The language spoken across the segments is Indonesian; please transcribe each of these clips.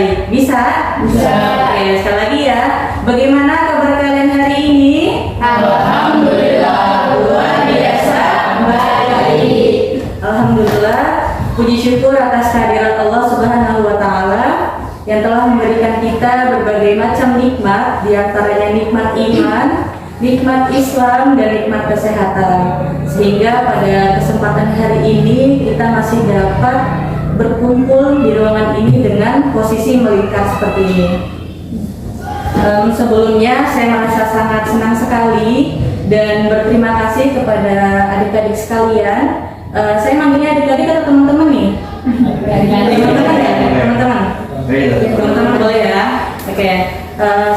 Baik, bisa? Bisa. Oke, sekali lagi ya. Bagaimana kabar kalian hari ini? Alhamdulillah luar biasa baik. Alhamdulillah, puji syukur atas kehadirat Allah Subhanahu wa Ta'ala yang telah memberikan kita berbagai macam nikmat, di antaranya nikmat iman, nikmat Islam, dan nikmat kesehatan. Sehingga pada kesempatan hari ini kita masih dapat berkumpul di ruangan ini dengan posisi melingkar seperti ini. Sebelumnya saya merasa sangat senang sekali dan berterima kasih kepada adik-adik sekalian. Saya manggilnya adik-adik atau teman-teman nih? Teman-teman ya? Teman-teman boleh ya? Oke.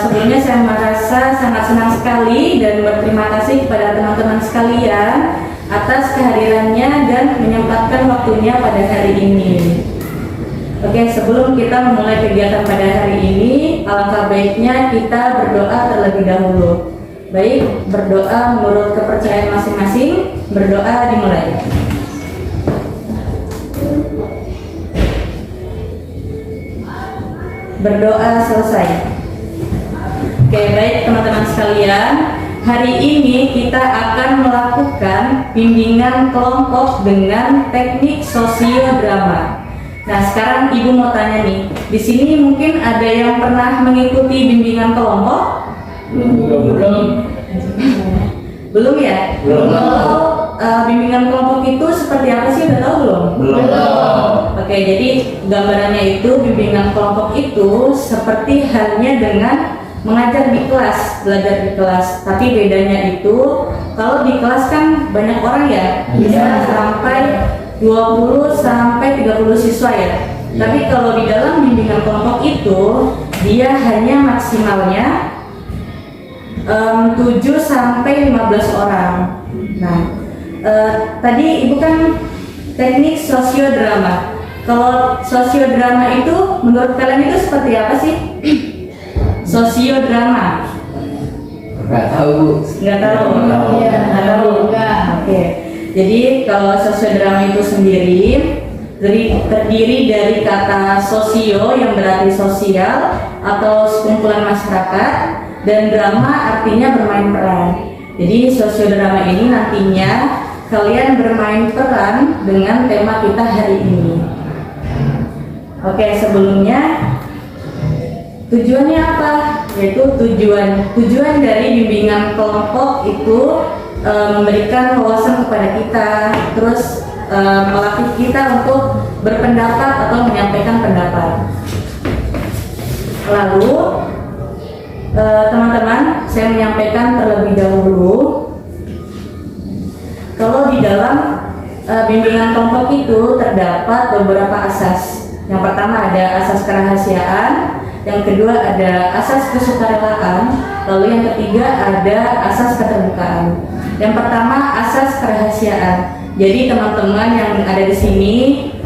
Sebelumnya saya merasa sangat senang sekali dan berterima kasih kepada teman-teman sekalian atas kehadirannya dan menyempatkan waktunya pada hari ini. Oke, sebelum kita memulai kegiatan pada hari ini, alangkah baiknya kita berdoa terlebih dahulu. Baik, berdoa menurut kepercayaan masing-masing. Berdoa dimulai. Berdoa selesai. Oke, baik teman-teman sekalian. Hari ini kita akan melakukan bimbingan kelompok dengan teknik sosiodrama. Nah, sekarang Ibu mau tanya nih, di sini mungkin ada yang pernah mengikuti bimbingan kelompok? Belum ya? Belum. Bimbingan kelompok itu seperti apa sih? Udah tahu belum? Belum. Oke, jadi gambarannya itu bimbingan kelompok itu seperti halnya dengan mengajar di kelas, belajar di kelas. Tapi bedanya itu kalau di kelas kan banyak orang ya, bisa sampai 20 sampai 30 siswa ya. Tapi kalau di dalam bimbingan kelompok itu dia hanya maksimalnya 7 sampai 15 orang. Nah, tadi Ibu kan teknik sosiodrama. Kalau sosiodrama itu menurut kalian itu seperti apa sih? Sosiodrama. Nggak tahu. Nggak tahu. Iya, Nggak tahu. Oke. Jadi kalau sosiodrama itu sendiri terdiri dari kata sosio yang berarti sosial atau sekumpulan masyarakat, dan drama artinya bermain peran. Jadi sosiodrama ini nantinya kalian bermain peran dengan tema kita hari ini. Oke, sebelumnya tujuannya apa? Yaitu tujuan dari bimbingan kelompok itu memberikan wawasan kepada kita, terus melatih kita untuk berpendapat atau menyampaikan pendapat. Lalu teman-teman, saya menyampaikan terlebih dahulu kalau di dalam bimbingan kelompok itu terdapat beberapa asas. Yang pertama ada asas kerahasiaan, yang kedua ada asas kesukarelaan, lalu yang ketiga ada asas keterbukaan. Yang pertama asas kerahasiaan. Jadi teman-teman yang ada di sini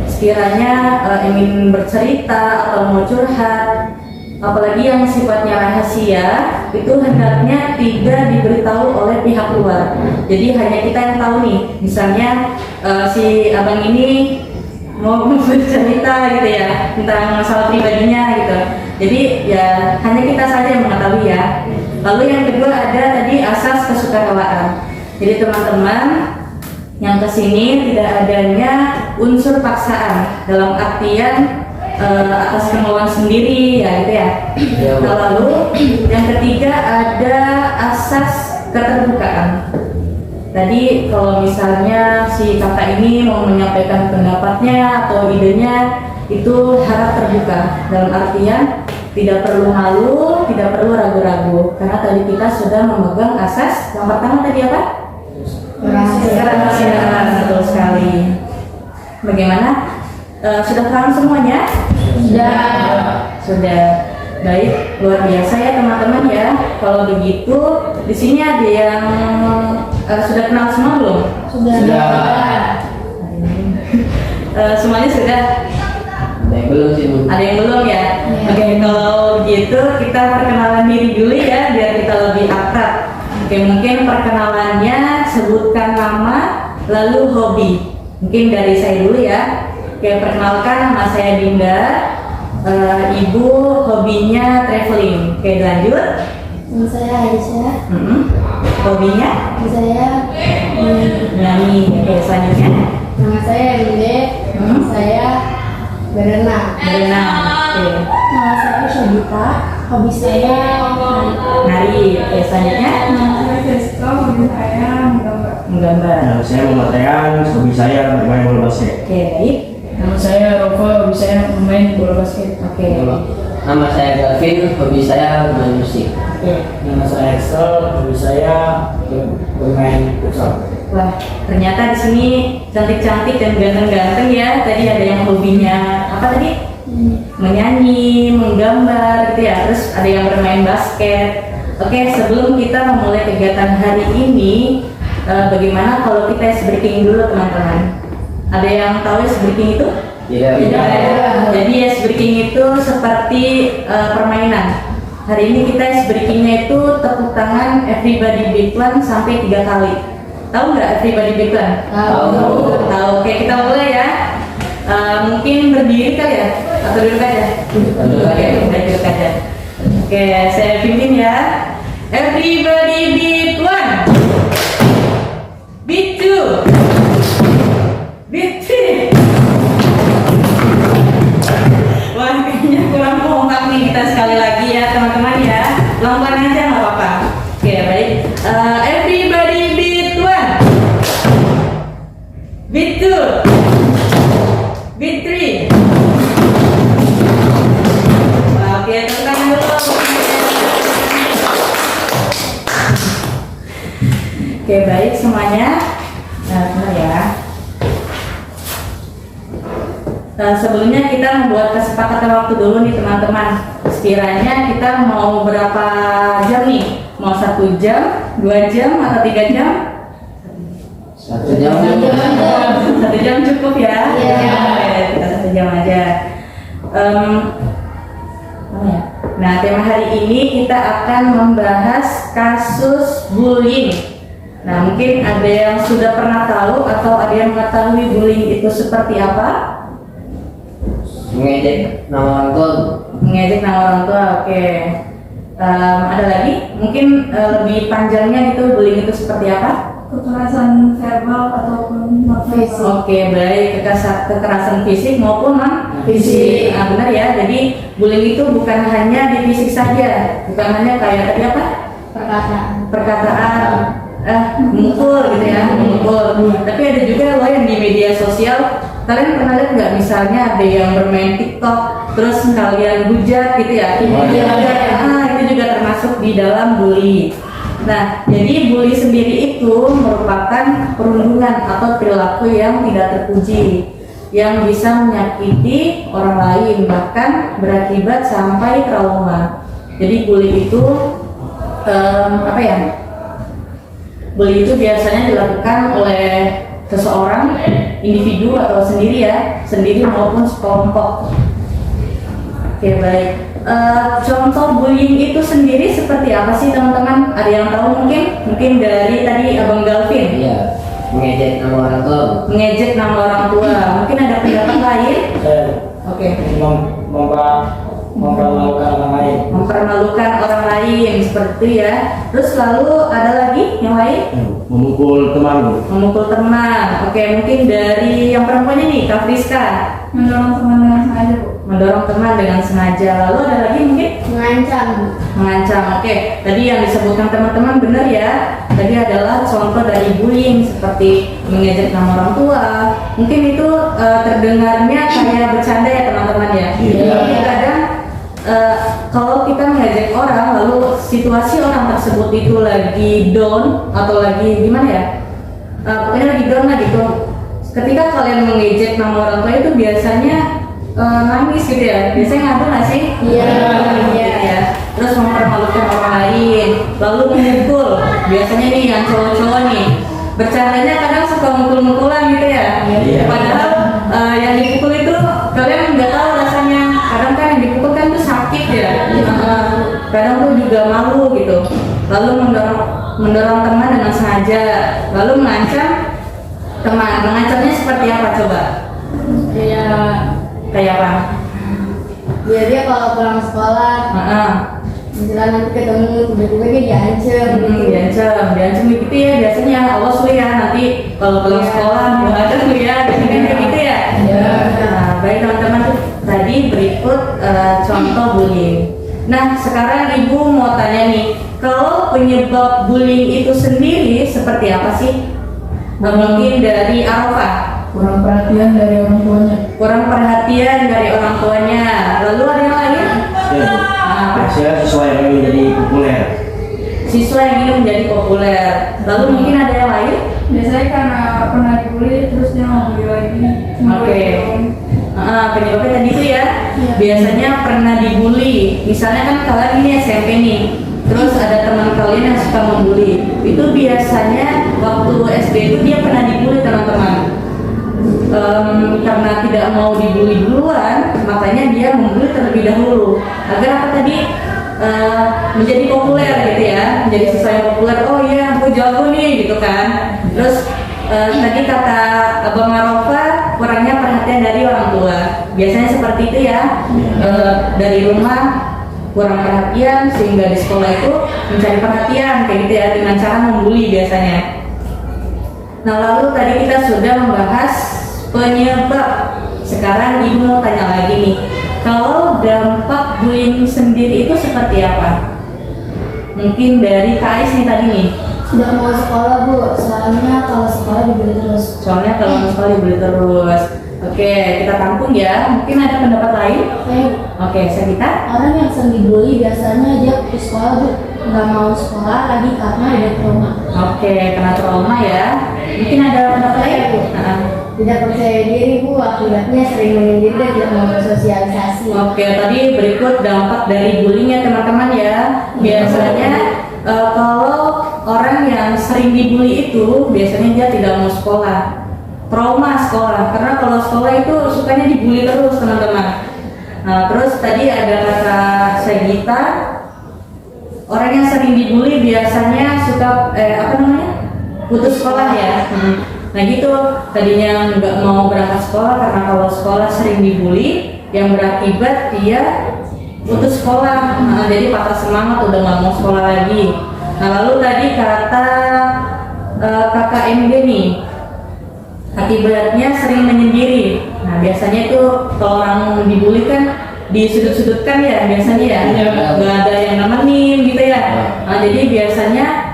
sekiranya ingin bercerita atau mau curhat, apalagi yang sifatnya rahasia, itu hendaknya tidak diberitahu oleh pihak luar. Jadi hanya kita yang tahu nih. Misalnya si abang ini mau bercerita gitu ya tentang masalah pribadinya gitu. Jadi ya hanya kita saja yang mengetahui ya. Lalu yang kedua ada tadi asas kesukarelaan. Jadi teman-teman yang kesini tidak adanya unsur paksaan dalam artian atas kemauan sendiri ya gitu ya. Nah, lalu yang ketiga ada asas keterbukaan. Tadi kalau misalnya si kakak ini mau menyampaikan pendapatnya atau idenya, itu harap terbuka dalam artian tidak perlu malu, tidak perlu ragu-ragu, karena tadi kita sudah memegang asas yang pertama tadi apa? Kerahasiaan. Betul sekali. Bagaimana? Sudah paham semuanya? Sudah. Baik, luar biasa ya teman-teman ya. Kalau begitu, di sini ada yang sudah kenal semua belum? Sudah. Semuanya sudah? Ada yang belum sih, Bu. Ada yang belum ya? Oke, kalau begitu kita perkenalan diri dulu ya, biar kita lebih akrab. Oke, mungkin perkenalannya sebutkan nama, lalu hobi. Mungkin dari saya dulu ya. Oke, perkenalkan nama saya Dinda. Ibu hobinya traveling. Oke, lanjut. Nama saya Aisyah. Hobinya Saya nyanyi. Oke, selanjutnya Nama saya Rinde. Nama saya berenang. berenang. Oke, Nama saya Syabita. Hobi saya nari. Oke, selanjutnya Nama saya Jessica. Hobi saya menggambar. menggambar. Nah, saya Muhammad Rehan, hobi saya bermain bola basket. Oke, baik. Nama saya Rova, hobi saya memain bola basket. Oke. Nama saya Gavin, hobi saya main musik. Oke. Nama saya Excel, hobi saya bermain futsal. Wah, ternyata di sini cantik-cantik dan ganteng-ganteng ya. Tadi ada yang hobinya apa tadi? Menyanyi, menggambar gitu ya. Terus ada yang bermain basket. Oke, sebelum kita memulai kegiatan hari ini, bagaimana kalau kita ice breaking dulu teman-teman? Ada yang tahu ice breaking itu? Tidak. Jadi ice breaking itu seperti permainan. Hari ini kita ice breakingnya itu tepuk tangan everybody big one sampai 3 kali. Tahu nggak everybody big one? Tahu. Tahu. Oke, kita mulai ya. Mungkin berdiri kali ya atau duduk aja? Oke, kita duduk aja. Oke, saya pimpin ya. Everybody beat one, beat two, beat three. Wah, kayaknya kurang kompak nih, kita sekali lagi ya teman-teman ya. Pelan-pelan aja nggak apa-apa. Oke, baik. Everybody beat one, beat two, beat three. Wah, oke, tepuk tangan dulu. Oke, baik semuanya. Nah, bentar ya. Sebelumnya kita membuat kesepakatan waktu dulu nih teman-teman. Sekiranya kita mau berapa jam nih? Mau 1 jam, 2 jam, atau 3 jam? 1 jam. 1 jam cukup ya? Iya. Oke, kita 1 jam aja. Nah, tema hari ini kita akan membahas kasus bullying. Nah, mungkin ada yang sudah pernah tahu atau ada yang mengetahui bullying itu seperti apa? Mengejek nama orang tua. Mengejek nama orang tua, oke. Ada lagi? Mungkin lebih panjangnya itu bullying itu seperti apa? kekerasan verbal ataupun non fisik. Oke, baik. Kekerasan fisik maupun non fisik. Nah, benar ya. Jadi bullying itu bukan hanya di fisik saja, bukan hanya kayak tadi apa? Perkataan, memukul gitu ya, memukul. Tapi ada juga loh yang di media sosial. Kalian pernah lihat nggak misalnya ada yang bermain TikTok, terus kalian hujat gitu ya? Itu juga termasuk di dalam bully. Nah, jadi bully sendiri itu merupakan perundungan atau perilaku yang tidak terpuji, yang bisa menyakiti orang lain, bahkan berakibat sampai trauma. Jadi bully itu bully itu biasanya dilakukan oleh seseorang, individu atau sendiri ya, sendiri maupun sekelompok. Oke, baik. Contoh bullying itu sendiri seperti apa sih teman-teman? Ada yang tahu mungkin? Mungkin dari tadi Abang Galvin. Iya. Mengejek nama orang tua. Mengejek nama orang tua. Mungkin ada pendapat lain? Oke. Mempermalukan orang lain. Mempermalukan orang lain seperti itu ya. Terus lalu ada lagi yang lain? Memukul teman. Memukul teman. Oke, mungkin dari yang perempuannya nih, Kak Friska. Mendorong teman dengan sengaja, Bu. Mendorong teman dengan sengaja. Lalu ada lagi mungkin? Mengancam. Mengancam. Oke, tadi yang disebutkan teman-teman benar ya. Tadi adalah contoh dari bullying seperti mengejek nama orang tua. Mungkin itu terdengarnya kayak bercanda ya teman-teman ya. Iya. Tapi kadang kalau kita mengejek orang lalu situasi orang tersebut itu lagi down atau lagi gimana ya? Pokoknya lagi down lah gitu. Ketika kalian mengejek nama orang tua itu biasanya nangis gitu ya. Biasanya ngadu nggak sih? Iya. Gitu ya. Terus mempermalukan orang lain, lalu memukul. Biasanya nih yang cowok-cowok nih bercandanya kadang suka mukul-mukulan gitu ya. Iya. Padahal yang dipukul itu kalian nggak tahu rasanya. Kadang kan yang dipukul kan tuh sakit ya. Kadang tuh juga malu gitu. Lalu mendorong teman dengan sengaja, lalu mengancam teman. Mengancamnya seperti apa coba? Kayak Kayak apa? biar dia kalau pulang sekolah misalnya nanti ketemu tiba-tiba dia diancam gitu. diancam gitu ya biasanya. Awas lu ya nanti kalau pulang sekolah nggak ada lu ya, biasanya kayak gitu ya. Nah, baik teman-teman, tadi berikut contoh bullying. Nah, sekarang ibu mau tanya nih, kalau penyebab bullying itu sendiri seperti apa sih? Mungkin dari Arafah. Kurang perhatian dari orang tuanya. Kurang perhatian dari orang tuanya. Lalu ada yang lain? Saya siswa yang ingin jadi populer. Siswa yang ingin menjadi populer. Lalu mungkin ada yang lain? Biasanya karena pernah dibully terus dia mau bully lagi. Oke. Penyebabnya tadi itu ya. Biasanya pernah dibully. Misalnya kan kalian ini SMP nih. Terus ada teman kalian yang suka membuli. Itu biasanya waktu SD itu dia pernah dibully teman-teman. Karena tidak mau dibully duluan, makanya dia membuli terlebih dahulu agar apa tadi menjadi populer gitu ya, menjadi siswa yang populer. Oh iya, aku jago nih gitu kan. Terus tadi kata Abang Arafah, kurangnya perhatian dari orang tua. Biasanya seperti itu ya. Dari rumah kurang perhatian sehingga di sekolah itu mencari perhatian kayak gitu ya, dengan cara membuli biasanya. Nah, lalu tadi kita sudah membahas penyebab. Sekarang ibu mau tanya lagi nih, kalau dampak bullying sendiri itu seperti apa? Mungkin dari Kak Ais nih tadi nih. Tidak mau sekolah Bu, soalnya kalau sekolah dibully terus. Soalnya kalau sekolah dibully terus. Oke, kita tampung ya. Mungkin ada pendapat lain? Oke, Savita. Orang yang sering dibully biasanya dia putus sekolah Bu, nggak mau sekolah lagi karena ada trauma. Oke, kena trauma ya. Mungkin ada pendapat lain? Tidak percaya diri Bu, akibatnya sering menyendiri dan tidak mau bersosialisasi. Oke, tadi berikut dampak dari bullying ya teman-teman ya. Biasanya kalau orang yang sering dibully itu biasanya dia tidak mau sekolah, trauma sekolah, karena kalau sekolah itu sukanya dibully terus teman-teman. Nah, terus tadi ada kata Sagita, orang yang sering dibully biasanya suka putus sekolah ya. Nah gitu, tadinya nggak mau berangkat sekolah karena kalau sekolah sering dibully, yang berakibat dia putus sekolah. Nah, jadi patah semangat, udah nggak mau sekolah lagi. Nah, lalu tadi kata kakak MD nih, akibatnya sering menyendiri. Nah, biasanya itu kalau orang dibully kan disudut-sudutkan ya biasanya ya, nggak ada yang nemenin gitu ya. Nah, jadi biasanya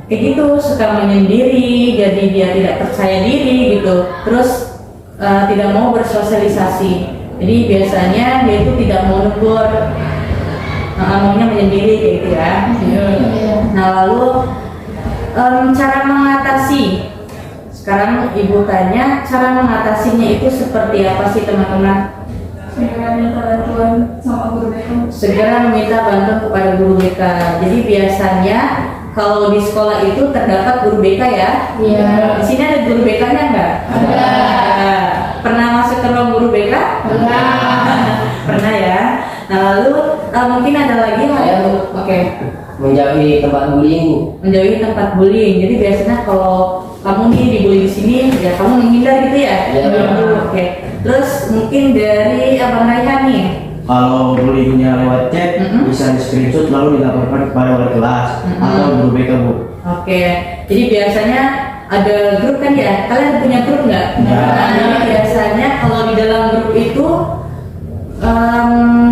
kayak gitu, suka menyendiri, jadi dia tidak percaya diri gitu, terus tidak mau bersosialisasi. Jadi biasanya dia itu tidak mau negur, maunya menyendiri kayak gitu ya. Nah, lalu cara mengatasi. Sekarang ibu tanya, cara mengatasinya itu seperti apa sih teman-teman? Segera minta bantuan sama guru BK. Segera meminta bantuan kepada guru BK. Jadi biasanya kalau di sekolah itu terdapat guru BK ya? Iya. Di sini ada guru BK-nya nggak? Ada. Pernah masuk ke ruang guru BK? Pernah ya. Nah, lalu mungkin ada lagi yang Saya lain? Oke. menjauhi tempat bullying. Menjauhi tempat bullying. Jadi biasanya kalau kamu nih dibully di sini, ya kamu menghindar gitu ya? Iya. Oke. Terus mungkin dari Abang Raihan nih. Kalau bullyingnya lewat chat, bisa di screenshot lalu dilaporkan kepada wali kelas atau guru BK Bu. Oke, jadi biasanya ada grup kan ya? Kalian punya grup nggak? Ya. Nah, jadi biasanya kalau di dalam grup itu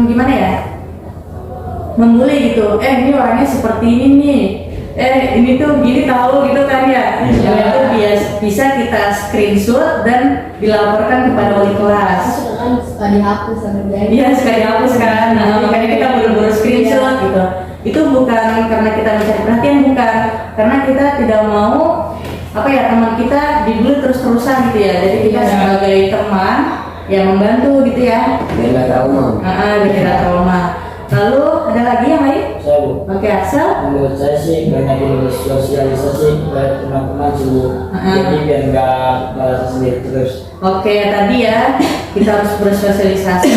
gimana ya? Membuli gitu. Ini orangnya seperti ini nih. Ini tuh gini tahu gitu kan ya? Iya. Itu bisa kita screenshot dan dilaporkan kepada wali kelas. Kan suka dihapus sama dia. Iya, sekali hapus kan. Nah, makanya kita buru-buru screenshot gitu. Itu bukan karena kita mencari perhatian, bukan. Karena kita tidak mau teman kita dibully terus-terusan gitu ya. Jadi kita sebagai teman yang membantu gitu ya. Biar nggak trauma. Biar tidak trauma. Lalu ada lagi yang lain? Saya Bu. Oke, Axel. Menurut saya sih banyak sosialisasi ke teman-teman dulu. Jadi biar nggak merasa sendiri terus. Oke, tadi ya kita harus bersosialisasi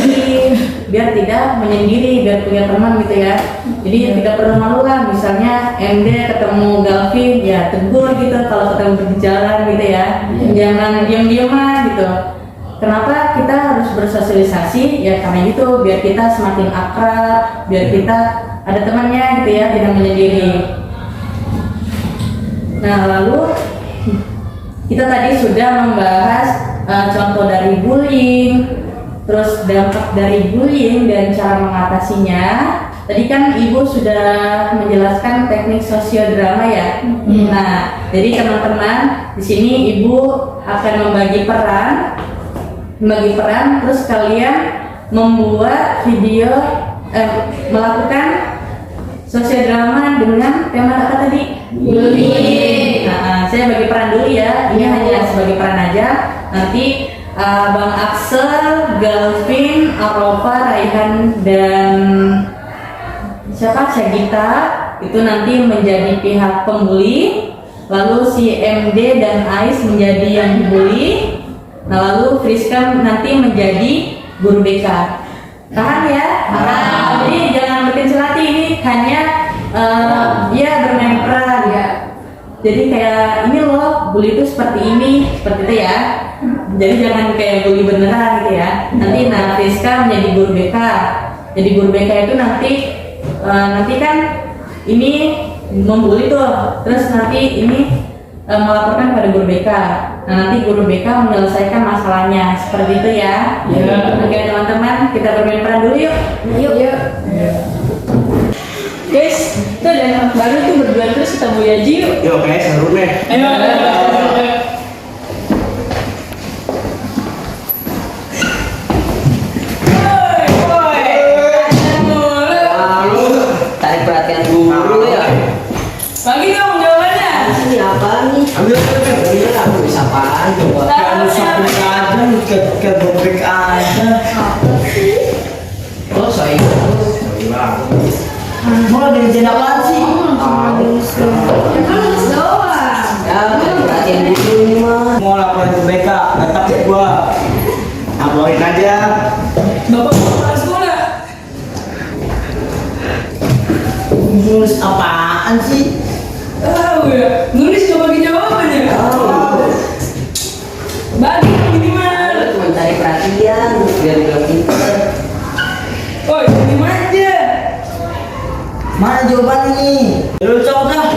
biar tidak menyendiri, biar punya teman gitu ya. Jadi tidak perlu malu lah, misalnya MD ketemu Galvin ya tegur gitu kalau ketemu di jalan gitu ya. Jangan diam-diaman gitu. Kenapa kita harus bersosialisasi? Ya karena itu biar kita semakin akrab, biar kita ada temannya gitu ya, tidak menyendiri. Nah lalu kita tadi sudah membahas contoh dari bullying, terus dampak dari bullying dan cara mengatasinya. Tadi kan Ibu sudah menjelaskan teknik sosiodrama ya. Nah, jadi teman-teman di sini Ibu akan membagi peran, terus kalian membuat video, melakukan sosiodrama dengan tema apa tadi? Bullying. Nah, saya bagi peran dulu ya. Ini hanya sebagai peran aja. Nanti Bang Axel, Galvin, Arofa, Raihan dan siapa? Syagita itu nanti menjadi pihak pembuli, lalu si MD dan Ais menjadi yang dibully. Nah lalu Friska nanti menjadi guru BK. Tahan ya? Jadi jangan berkecil hati, ini hanya ya bermain peran ya. Jadi kayak ini loh, bully itu seperti ini, seperti itu ya. Jadi jangan kayak bully beneran gitu ya. Nanti Friska menjadi guru BK. Jadi guru BK itu nanti kan ini membuli tuh, terus nanti ini melaporkan pada guru BK. Nah nanti guru BK menyelesaikan masalahnya, seperti itu ya. Oke teman-teman, kita bermain peran dulu yuk. Yuk. Guys, itu ada anak baru tuh berdua terus kita bully aja yuk. Yo, kayak seru nih. Ayo. Tarik perhatian guru ya. Bagi dong jawabannya. Ini apa nih? Ambil Ini aku bisa apaan coba? Kamu sampai aja, ke bobek aja. Oh saya. Mau ada ngerjain apaan sih? Ya tarik perhatian dulu ini mah. Mau laporin ke BK, nggak takut gua. Laporin aja. Bapak kepala sekolah. Nulis apaan sih? Tahu ya. Nulis coba bagi jawabannya. Bagi minimal. Cuma cari perhatian biar bilang pintar. Oh, ini aja. Mana jawabannya? Lu cowok dah.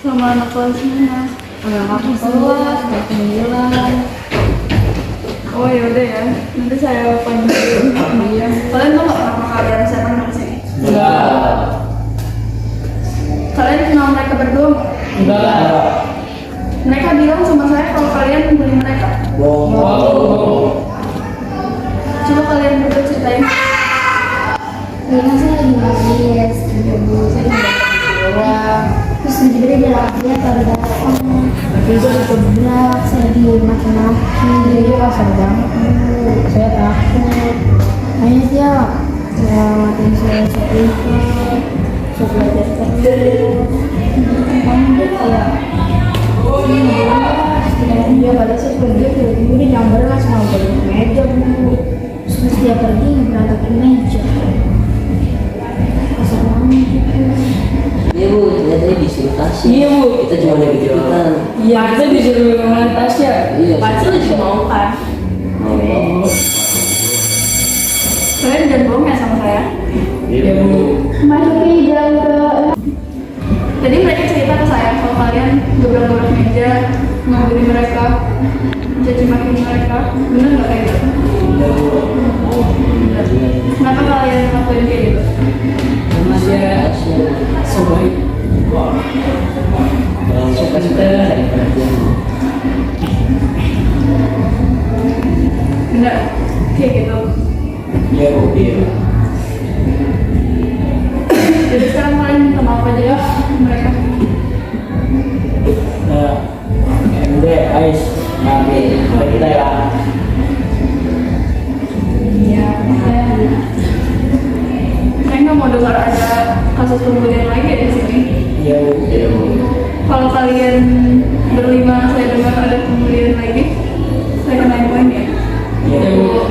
Sama anak kelasnya, anak kelas, kelas 9. Oh yaudah ya, nanti saya panggilin dia. Kalian tahu nggak nama kalian siapa nama sini? Enggak. Kalian kenal mereka berdua? Enggak. Mereka bilang sama saya kalau kalian membeli mereka. Wow. Coba kalian berdua ceritain. Karena saya lagi nangis, saya dapat terus tiba-tiba dia datang, dia ditabrak, saya dimaki-maki, dia kasar banget, saya takut. Akhirnya dia matiin saya sepikat, saya belajar terus. Kamu dia kayak dia pada saat pergi tiba-tiba dia nyamber lah sama balik meja bu, terus dia pergi berantakin meja. Kasar banget gitu. Iya bu, ternyata disuruh tasya. Iya bu. Kita cuma ada ikutan. Iya, kita disuruh ngomongin Tasya. Iya. Pasti lu juga mau kan? Oh. Kalian jangan bohong ya sama saya. Iya bu. Masuki jalan ke Jadi mereka cerita ke saya kalau kalian dobrak-dobrak meja, ngaburi mereka, caci maki mereka, bener nggak kayak gitu? Bener. Kenapa kalian ngelakuin kayak gitu? Tasya so baik. Suka tarik perhatian. Bener, kayak gitu. Iya bu, iya. Jadi sekarang kalian minta maaf aja ya mereka. Nah, MD, Ais, nanti kita ya. Iya. kasus pembulian lagi ya di sini. Iya Bu. Iya, Bu. Kalau kalian berlima saya dengar ada pembulian lagi, saya kenain poin ya. Iya Bu.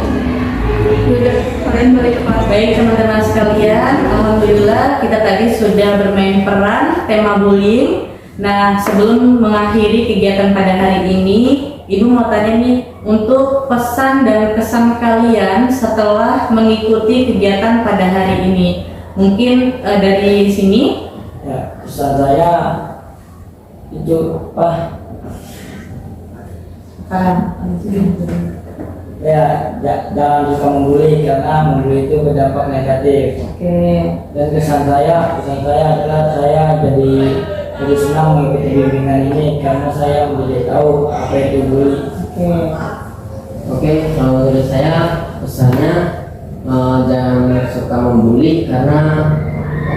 Udah, kalian balik ke kelas. Baik teman-teman sekalian, alhamdulillah kita tadi sudah bermain peran tema bullying. Nah, sebelum mengakhiri kegiatan pada hari ini, Ibu mau tanya nih, untuk pesan dan kesan kalian setelah mengikuti kegiatan pada hari ini. Mungkin dari sini. Ya, pesan saya itu ya jangan suka membuli karena membuli itu berdampak negatif. Oke. Dan kesan saya adalah saya jadi senang mengikuti bimbingan ini karena saya menjadi tahu apa itu bully. Oke, kalau menurut saya pesannya jangan suka membuli karena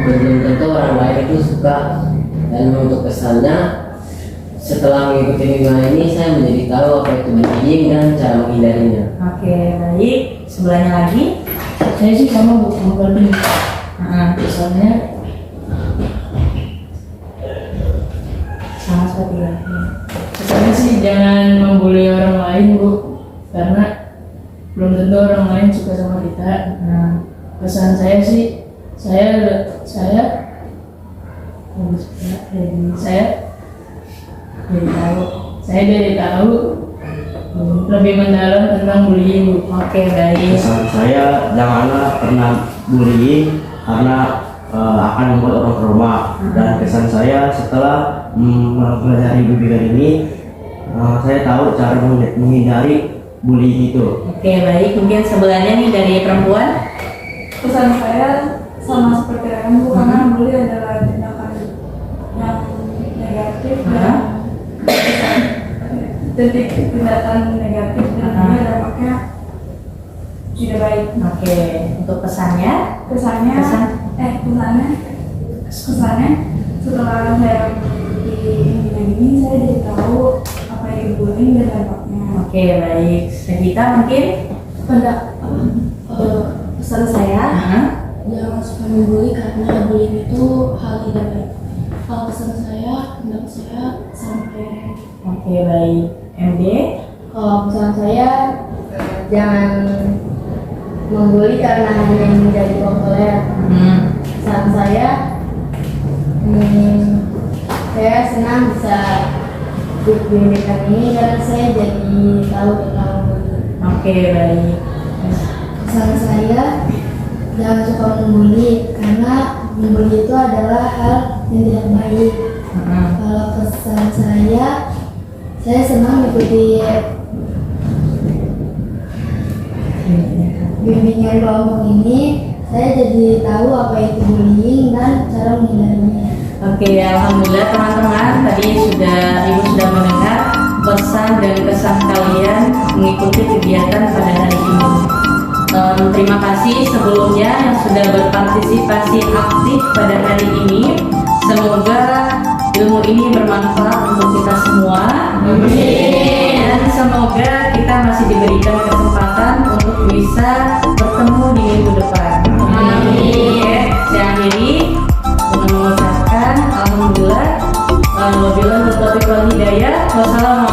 belum tentu orang lain itu suka. Dan untuk kesannya, setelah mengikuti bimbingan ini saya menjadi tahu apa itu bullying dan cara menghindarinya. Oke, baik. Sebelahnya lagi. Saya sih sama Bu, sama Galvin. Misalnya Sama seperti lagi. pesannya sih jangan membuli orang lain Bu, karena belum tentu orang lain suka sama kita. Pesan saya sih, saya dari tahu lebih mendalam tentang bullying Bu. Oke, baik. Pesan saya janganlah pernah bullying karena akan membuat orang trauma. Dan kesan saya setelah mempelajari bimbingan ini, saya tahu cara menghindari bullying itu. Oke, baik. Mungkin sebelahnya nih dari perempuan. Pesan saya sama seperti kamu, karena bully adalah tindakan yang negatif dan tindakan negatif dan dia dampaknya tidak baik. Oke, untuk pesannya. Kesannya setelah saya di ini saya jadi tahu apa itu bullying dan dampaknya. Oke, baik. Sevita mungkin. Pesan saya Hah? jangan suka membuli karena bullying itu hal tidak baik. Kalau pesan saya, pendapat saya sampai. Oke, baik. MD. Kalau pesan saya jangan membuli karena hanya menjadi populer. Pesan saya, saya senang bisa ikut bimbingan ini karena saya jadi tahu tentang bully. Oke, baik. Pesan saya jangan suka membuli karena membuli itu adalah hal yang tidak baik. Kalau pesan saya senang mengikuti bimbingan kelompok ini. Saya jadi tahu apa itu bullying dan cara menghindarinya. Oke, alhamdulillah teman-teman, tadi Ibu sudah mendengar pesan dan kesan kalian mengikuti kegiatan pada hari ini. Terima kasih sebelumnya yang sudah berpartisipasi aktif pada hari ini. Semoga ilmu ini bermanfaat untuk kita semua. Dan semoga kita masih diberikan kesempatan untuk bisa bertemu di minggu depan. Oke, saya akhiri dengan mengucapkan alhamdulillah. Wabillahi taufiq wal hidayah. Wassalamualaikum